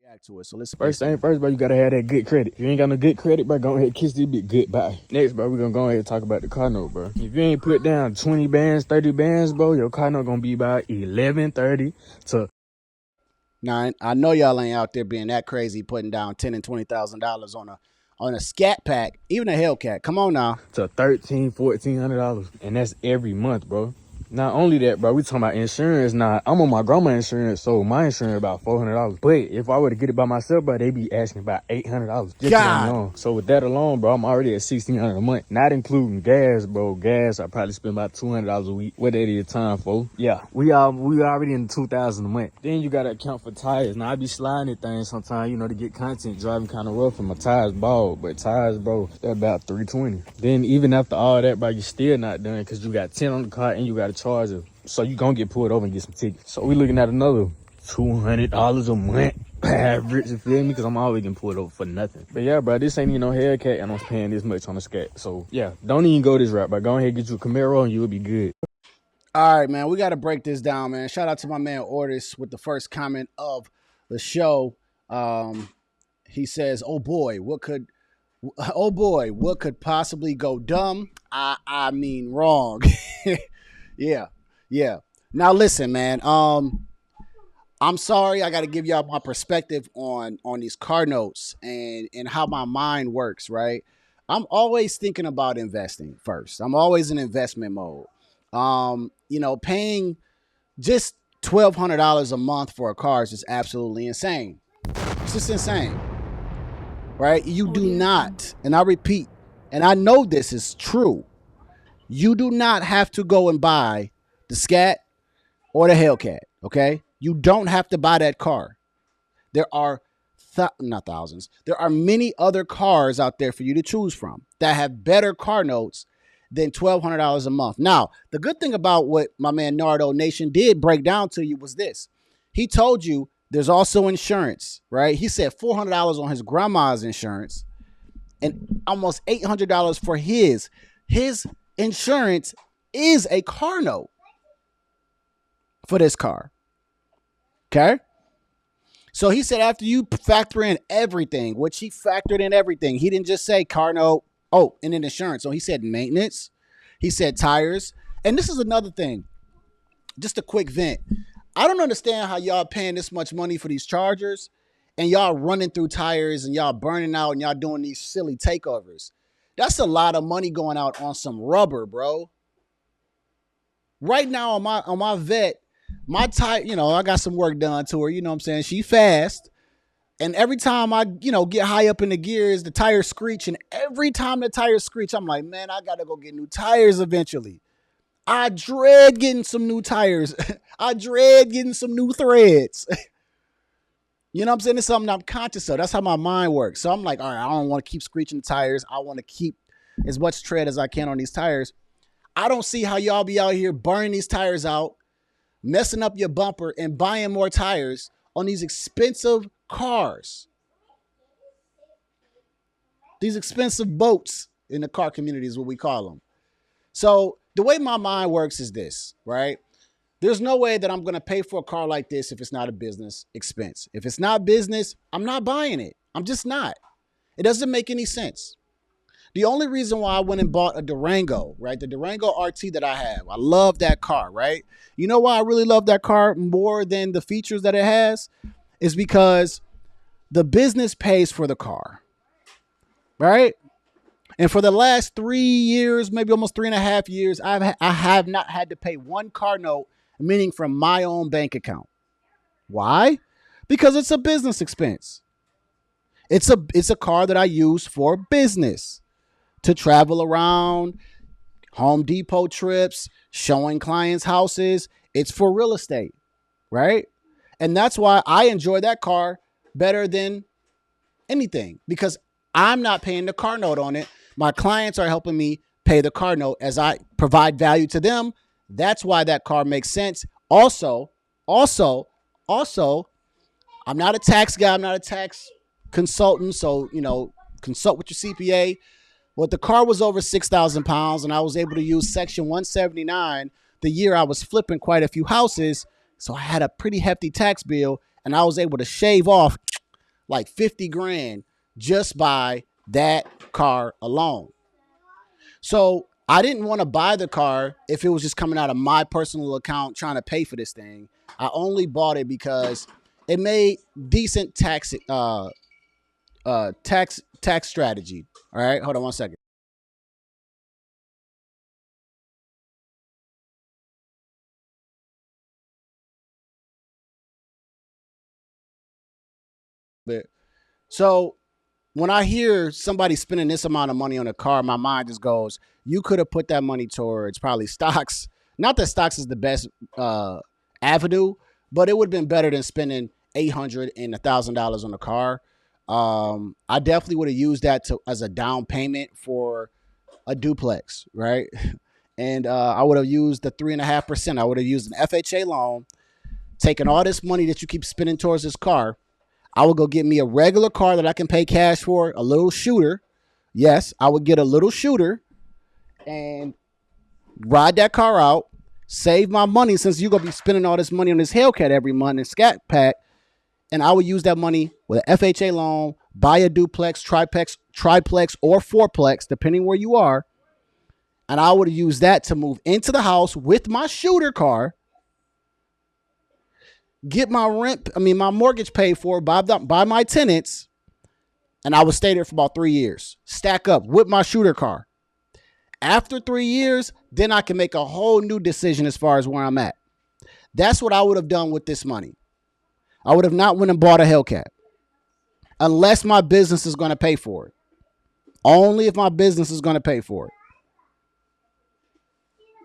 Back to it. So let's First thing first, bro, you gotta have that good credit. If you ain't got no good credit, bro, go ahead and kiss this bit goodbye. Next, bro, we gonna go ahead and talk about the car note, bro. If you ain't put down 20 bands, 30 bands, bro, your car note gonna be about 1130 to. Now, I know y'all ain't out there being that crazy, putting down $10,000 and $20,000 on a scat pack, even a Hellcat. Come on now. To $1,300, $1,400, and that's every month, bro. Not only that, bro, we talking about insurance. Now, I'm on my grandma's insurance, so my insurance about $400. But if I were to get it by myself, bro, they be asking about $800 just God. So with that alone, bro, I'm already at $1,600 a month. Not including gas, bro. Gas, I probably spend about $200 a week. What that is time for? Yeah, we already in the $2,000 a month. Then you gotta account for tires. Now I be sliding at things sometimes, to get content, driving kind of rough, and my tires bald. But tires, bro, they're about $320. Then even after all that, bro, you still not done because you got 10 on the car and you got a charger. So you gonna get pulled over and get some tickets. So we looking at another $200 a month average, you feel me? Because I'm always getting pulled over for nothing. But yeah, bro, this ain't even no Hellcat and I'm paying this much on the scat. So yeah, don't even go this route, but go ahead and get you a Camaro and you will be good. All right, man, we got to break this down, man. Shout out to my man Ortis with the first comment of the show. He says, oh boy, what could possibly go dumb? I mean wrong. Yeah. Now listen, man. I'm sorry. I got to give y'all my perspective on these car notes and how my mind works, right? I'm always thinking about investing first. I'm always in investment mode. Paying just $1,200 a month for a car is just absolutely insane. It's just insane, right? You do not, and I repeat, and I know this is true, you do not have to go and buy the Scat or the Hellcat, okay? You don't have to buy that car. There are not thousands. There are many other cars out there for you to choose from that have better car notes than $1,200 a month. Now, the good thing about what my man Nardo Nation did break down to you was this. He told you there's also insurance, right? He said $400 on his grandma's insurance and almost $800 for his. His insurance is a car note for this car. Okay? So he said after you factor in everything, which he factored in everything, he didn't just say car note, and then insurance. So he said maintenance, he said tires. And this is another thing, just a quick vent. I don't understand how y'all paying this much money for these Chargers and y'all running through tires and y'all burning out and y'all doing these silly takeovers. That's a lot of money going out on some rubber, bro. Right now on my vet, my tire, I got some work done to her, you know what I'm saying? She fast. And every time I, get high up in the gears, the tires screech. And every time the tires screech, I'm like, man, I got to go get new tires eventually. I dread getting some new tires. I dread getting some new threads. You know what I'm saying? It's something I'm conscious of. That's how my mind works. So I'm like, all right, I don't want to keep screeching the tires. I want to keep as much tread as I can on these tires. I don't see how y'all be out here burning these tires out, messing up your bumper, and buying more tires on these expensive cars. These expensive boats in the car community is what we call them. So the way my mind works is this, right? There's no way that I'm going to pay for a car like this if it's not a business expense. If it's not business, I'm not buying it. I'm just not. It doesn't make any sense. The only reason why I went and bought a Durango, right? The Durango RT that I have. I love that car, right? You know why I really love that car more than the features that it has? Is because the business pays for the car, right? And for the last 3 years, maybe almost 3.5 years, I have not had to pay one car note, meaning from my own bank account. Why? Because it's a business expense. It's a car that I use for business, to travel around, Home Depot trips, showing clients houses. It's for real estate, right? And that's why I enjoy that car better than anything, because I'm not paying the car note on it. My clients are helping me pay the car note as I provide value to them. That's why that car makes sense. Also, I'm not a tax guy. I'm not a tax consultant. So, consult with your CPA. Well, the car was over 6,000 pounds and I was able to use Section 179 the year I was flipping quite a few houses. So I had a pretty hefty tax bill and I was able to shave off like 50 grand just by that car alone. So I didn't want to buy the car if it was just coming out of my personal account trying to pay for this thing. I only bought it because it made decent tax strategy. All right, hold on one second. So when I hear somebody spending this amount of money on a car, my mind just goes, you could have put that money towards probably stocks. Not that stocks is the best avenue, but it would have been better than spending $800 and $1,000 on a car. I definitely would have used that as a down payment for a duplex, right? And I would have used the 3.5%. I would have used an FHA loan, taken all this money that you keep spending towards this car. I would go get me a regular car that I can pay cash for, a little shooter. Yes, I would get a little shooter and ride that car out, save my money since you're going to be spending all this money on this Hellcat every month in ScatPack. And I would use that money with an FHA loan, buy a duplex, triplex, or fourplex, depending where you are. And I would use that to move into the house with my shooter car, get my my mortgage paid for by my tenants, and I would stay there for about 3 years. Stack up with my shooter car. After 3 years, then I can make a whole new decision as far as where I'm at. That's what I would have done with this money. I would have not went and bought a Hellcat unless my business is going to pay for it. Only if my business is going to pay for it.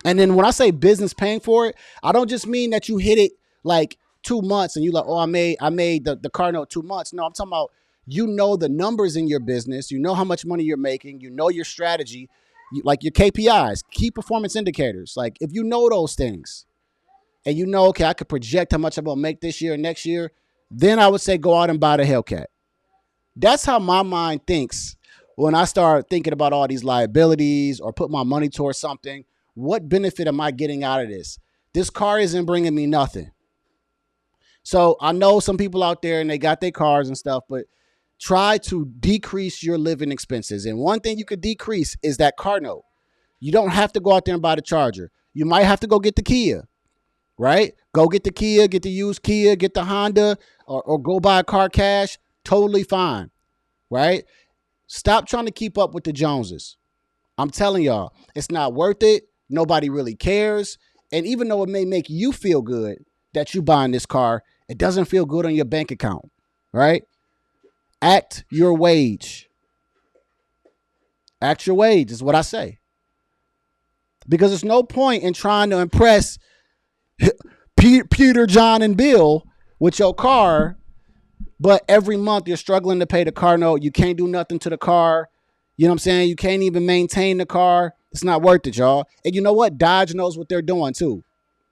And then when I say business paying for it, I don't just mean that you hit it like 2 months and you like, oh, I made the car note 2 months. No, I'm talking about, you know, the numbers in your business. You know how much money you're making. You know your strategy, like your KPIs, key performance indicators. Like if you know those things and you know, okay, I could project how much I'm going to make this year and next year, then I would say go out and buy the Hellcat. That's how my mind thinks when I start thinking about all these liabilities or put my money towards something. What benefit am I getting out of this? This car isn't bringing me nothing. So I know some people out there and they got their cars and stuff, but try to decrease your living expenses. And one thing you could decrease is that car note. You don't have to go out there and buy the Charger. You might have to go get the Kia, right? Go get the Kia, get the used Kia, get the Honda, or go buy a car cash. Totally fine, right? Stop trying to keep up with the Joneses. I'm telling y'all, it's not worth it. Nobody really cares. And even though it may make you feel good that you buying this car, it doesn't feel good on your bank account, right? Act your wage. Act your wage is what I say. Because there's no point in trying to impress Peter, John, and Bill with your car, but every month you're struggling to pay the car note. You can't do nothing to the car. You know what I'm saying? You can't even maintain the car. It's not worth it, y'all. And you know what? Dodge knows what they're doing, too.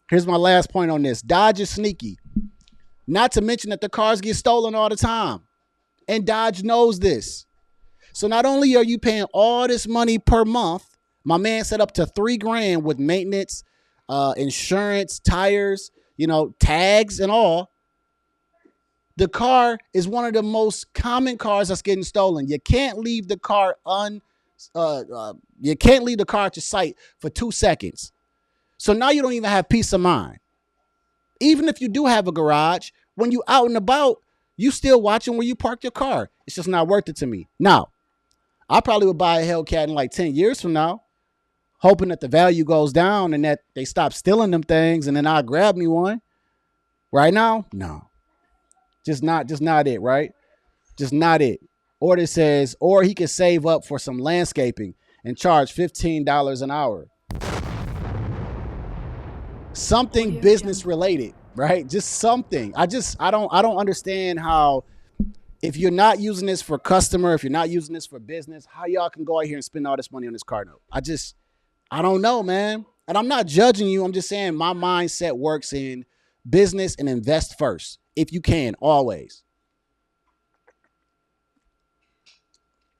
Here's my last point on this. Dodge is sneaky. Not to mention that the cars get stolen all the time. And Dodge knows this. So not only are you paying all this money per month, my man said up to $3,000 with maintenance, insurance, tires, tags and all. The car is one of the most common cars that's getting stolen. You can't leave the car you can't leave the car at your site for 2 seconds. So now you don't even have peace of mind. Even if you do have a garage, when you out and about, you still watching where you park your car. It's just not worth it to me. Now, I probably would buy a Hellcat in like 10 years from now, hoping that the value goes down and that they stop stealing them things and then I'll grab me one. Right now, no. Just not it, right? Just not it. Or it says, or he could save up for some landscaping and charge $15 an hour. Something business related, right? Just something. I don't understand how, if you're not using this for customer, if you're not using this for business, how y'all can go out here and spend all this money on this car note. I don't know, man. And I'm not judging you. I'm just saying my mindset works in business and invest first. If you can, always.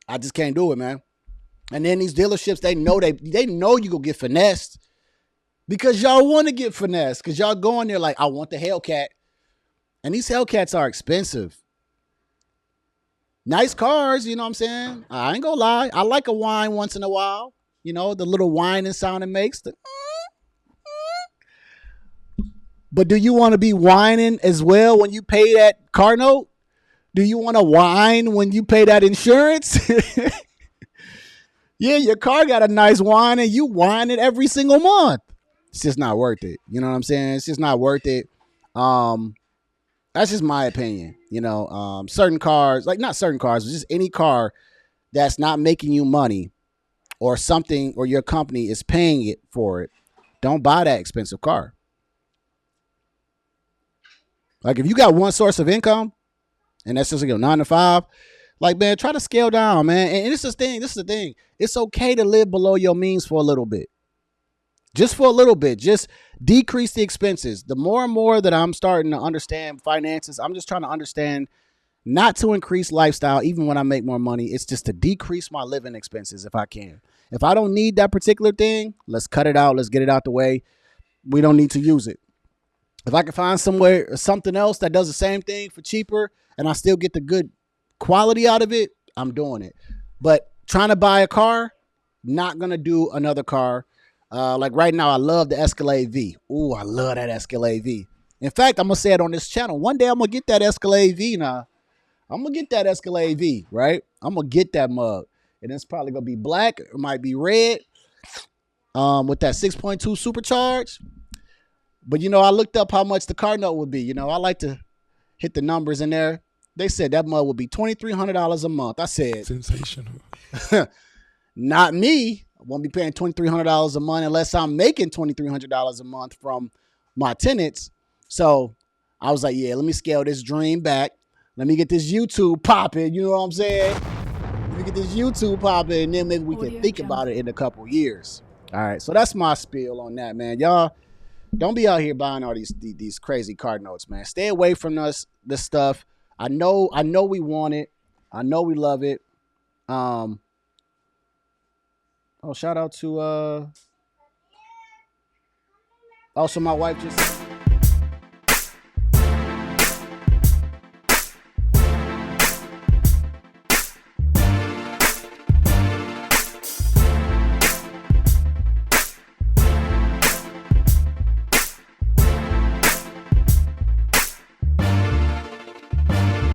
I just can't do it, man. And then these dealerships, they know you go get finessed because y'all want to get finessed because y'all go in there like, I want the Hellcat. And these Hellcats are expensive. Nice cars, you know what I'm saying? I ain't gonna lie. I like a whine once in a while. You know, the little whining sound it makes. But do you want to be whining as well when you pay that car note? Do you want to whine when you pay that insurance? Yeah, your car got a nice whine and you whine it every single month. It's just not worth it. You know what I'm saying? It's just not worth it. Um, that's just my opinion. You know, certain cars, like not certain cars, but just any car that's not making you money or something or your company is paying it for it, don't buy that expensive car. Like if you got one source of income and that's just like 9 to 5, like man, try to scale down, man. And this is the thing. This is the thing. It's okay to live below your means for a little bit. Just for a little bit. Just decrease the expenses. The more and more that I'm starting to understand finances, I'm just trying to understand not to increase lifestyle even when I make more money. It's just to decrease my living expenses if I can. If I don't need that particular thing, let's cut it out. Let's get it out the way. We don't need to use it. If I can find somewhere something else that does the same thing for cheaper and I still get the good quality out of it, I'm doing it. But trying to buy a car, not gonna do another car. Like right now, I love the Escalade V. Ooh, I love that Escalade V. In fact, I'm gonna say it on this channel. One day I'm gonna get that Escalade V now. I'm gonna get that Escalade V, right? I'm gonna get that mug. And it's probably gonna be black, it might be red, with that 6.2 supercharge. But you know, I looked up how much the car note would be. You know, I like to hit the numbers in there. They said that mug would be $2,300 a month. I said, sensational. not me. I won't be paying $2,300 a month unless I'm making $2,300 a month from my tenants. So I was like, yeah, let me scale this dream back. Let me get this YouTube popping. You know what I'm saying? Let me get this YouTube popping, and then maybe we can think about it in a couple years. All right. So that's my spiel on that, man. Y'all don't be out here buying all these crazy card notes, man. Stay away from this stuff. I know we want it. I know we love it. Shout out to also my wife just